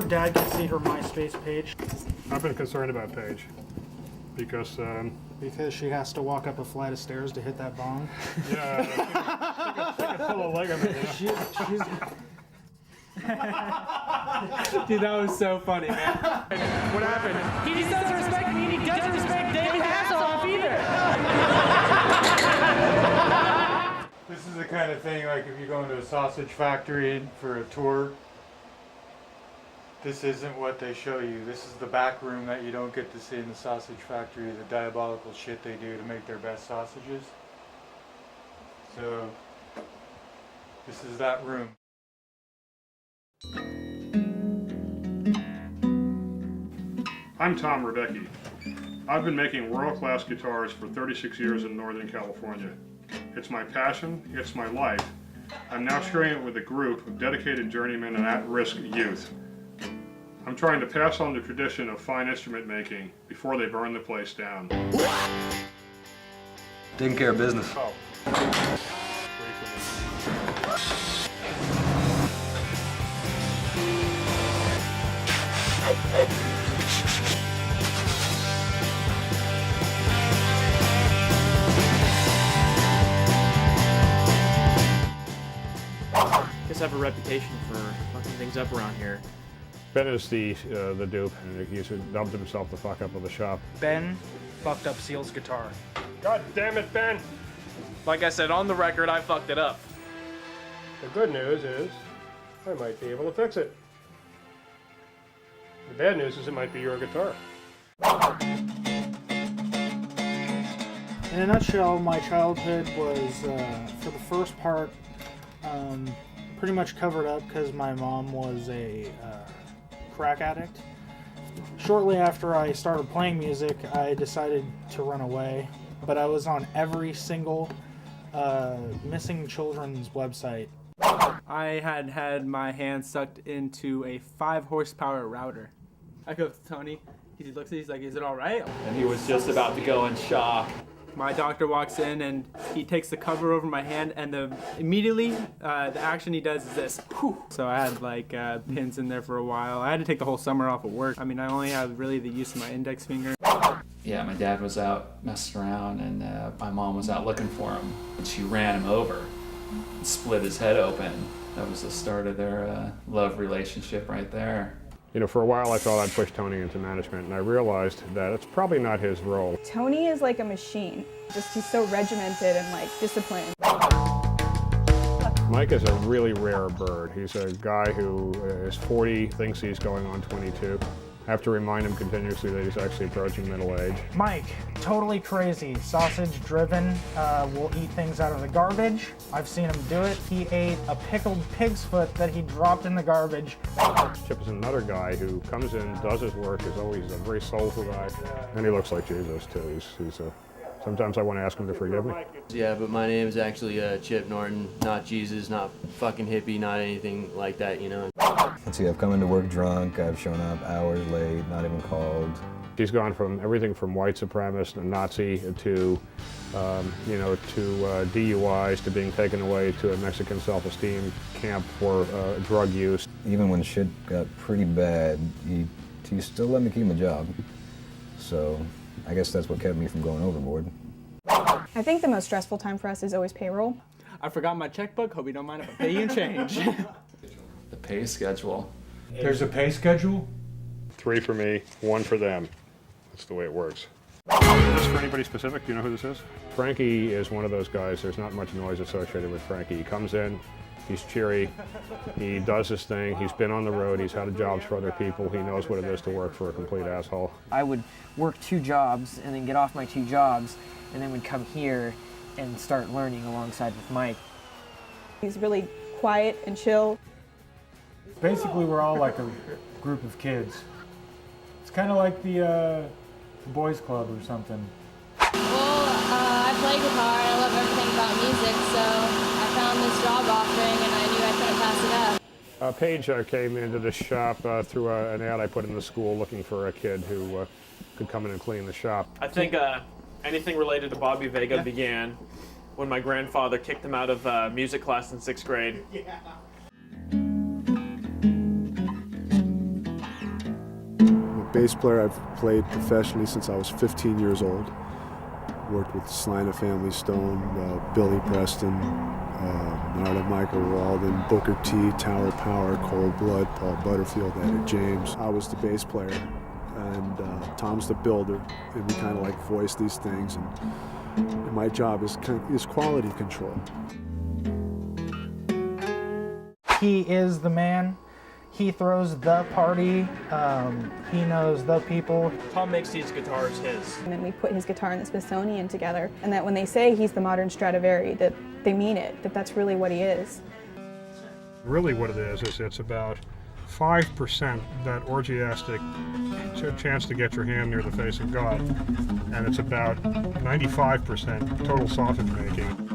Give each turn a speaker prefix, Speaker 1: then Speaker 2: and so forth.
Speaker 1: her dad can see her MySpace page.
Speaker 2: I've been concerned about Paige because
Speaker 1: she has to walk up a flight of stairs to hit that bong.
Speaker 2: Yeah, take a full of ligament. You know?
Speaker 1: She's
Speaker 3: Dude, that was so funny, man. What happened?
Speaker 4: He just doesn't respect me, and he doesn't respect David Hasselhoff either.
Speaker 5: This is the kind of thing, like if you go into a sausage factory for a tour, this isn't what they show you. This is the back room that you don't get to see in the sausage factory, the diabolical shit they do to make their best sausages. So, this is that room.
Speaker 2: I'm Tom Rebecki. I've been making world-class guitars for 36 years in Northern California. It's my passion, it's my life. I'm now sharing it with a group of dedicated journeymen and at-risk youth. I'm trying to pass on the tradition of fine instrument making before they burn the place down.
Speaker 6: Taking care of business.
Speaker 2: Oh.
Speaker 7: I have a reputation for fucking things up around here.
Speaker 2: Ben is the dupe, and he's dubbed himself the fuck up of the shop.
Speaker 1: Ben fucked up Seal's guitar.
Speaker 2: God damn it, Ben!
Speaker 3: Like I said, on the record, I fucked it up.
Speaker 2: The good news is, I might be able to fix it. The bad news is it might be your guitar.
Speaker 1: In a nutshell, my childhood was, for the first part, pretty much covered up because my mom was a crack addict. Shortly after I started playing music, I decided to run away, but I was on every single missing children's website.
Speaker 3: I had my hand sucked into a 5-horsepower router. I go to Tony. He looks at it, he's like, "Is it all right?"
Speaker 7: And he was just about to go in shock.
Speaker 3: My doctor walks in and he takes the cover over my hand, and immediately the action he does is this. Whew. So I had like pins in there for a while. I had to take the whole summer off of work. I mean, I only have really the use of my index finger.
Speaker 7: Yeah, my dad was out messing around, and my mom was out looking for him. And she ran him over and split his head open. That was the start of their love relationship right there.
Speaker 2: You know, for a while I thought I'd push Tony into management, and I realized that it's probably not his role.
Speaker 8: Tony is like a machine. He's so regimented and like disciplined.
Speaker 2: Mike is a really rare bird. He's a guy who is 40, thinks he's going on 22. I have to remind him continuously that he's actually approaching middle age.
Speaker 1: Mike, totally crazy, sausage driven, will eat things out of the garbage. I've seen him do it. He ate a pickled pig's foot that he dropped in the garbage.
Speaker 2: Chip is another guy who comes in, does his work, is always a very soulful guy, and he looks like Jesus too. Sometimes I want to ask him to forgive me.
Speaker 9: Yeah, but my name is actually Chip Norton, not Jesus, not fucking hippie, not anything like that, you know.
Speaker 6: Let's see, I've come into work drunk, I've shown up hours late, not even called.
Speaker 2: He's gone from everything from white supremacist and Nazi to, DUIs, to being taken away to a Mexican self-esteem camp for drug use.
Speaker 6: Even when shit got pretty bad, he still let me keep my job. So I guess that's what kept me from going overboard.
Speaker 8: I think the most stressful time for us is always payroll.
Speaker 3: I forgot my checkbook. Hope you don't mind if I pay you in change.
Speaker 7: The pay schedule.
Speaker 5: There's a pay schedule?
Speaker 2: 3 for me, 1 for them. That's the way it works. Is this for anybody specific? Do you know who this is? Frankie is one of those guys. There's not much noise associated with Frankie. He comes in, he's cheery, he does his thing, he's been on the road, he's had jobs for other people, he knows what it is to work for a complete asshole.
Speaker 10: I would work 2 jobs and then get off my 2 jobs and then would come here and start learning alongside with Mike.
Speaker 8: He's really quiet and chill.
Speaker 5: Basically, we're all like a group of kids. It's kind of like the boys club or something.
Speaker 11: Well, I play guitar and I love everything about music, so I found this job offering and I knew I couldn't pass it up.
Speaker 2: Paige came into the shop through an ad I put in the school looking for a kid who could come in and clean the shop.
Speaker 3: I think anything related to Bobby Vega began when my grandfather kicked him out of music class in 6th grade.
Speaker 12: bass player. I've played professionally since I was 15 years old. Worked with Sly and the Family Stone, Billy Preston, Narada Michael Walden, Booker T, Tower Power, Cold Blood, Paul Butterfield, Etta James. I was the bass player, and Tom's the builder, and we kind of like voice these things. And my job is quality control.
Speaker 1: He is the man. He throws the party. He knows the people.
Speaker 13: Tom makes these guitars his.
Speaker 8: And then we put his guitar and the Smithsonian together, and that when they say he's the modern Stradivari, that they mean it, that that's really what he is.
Speaker 2: Really what it is it's about 5% that orgiastic chance to get your hand near the face of God, and it's about 95% total sausage making.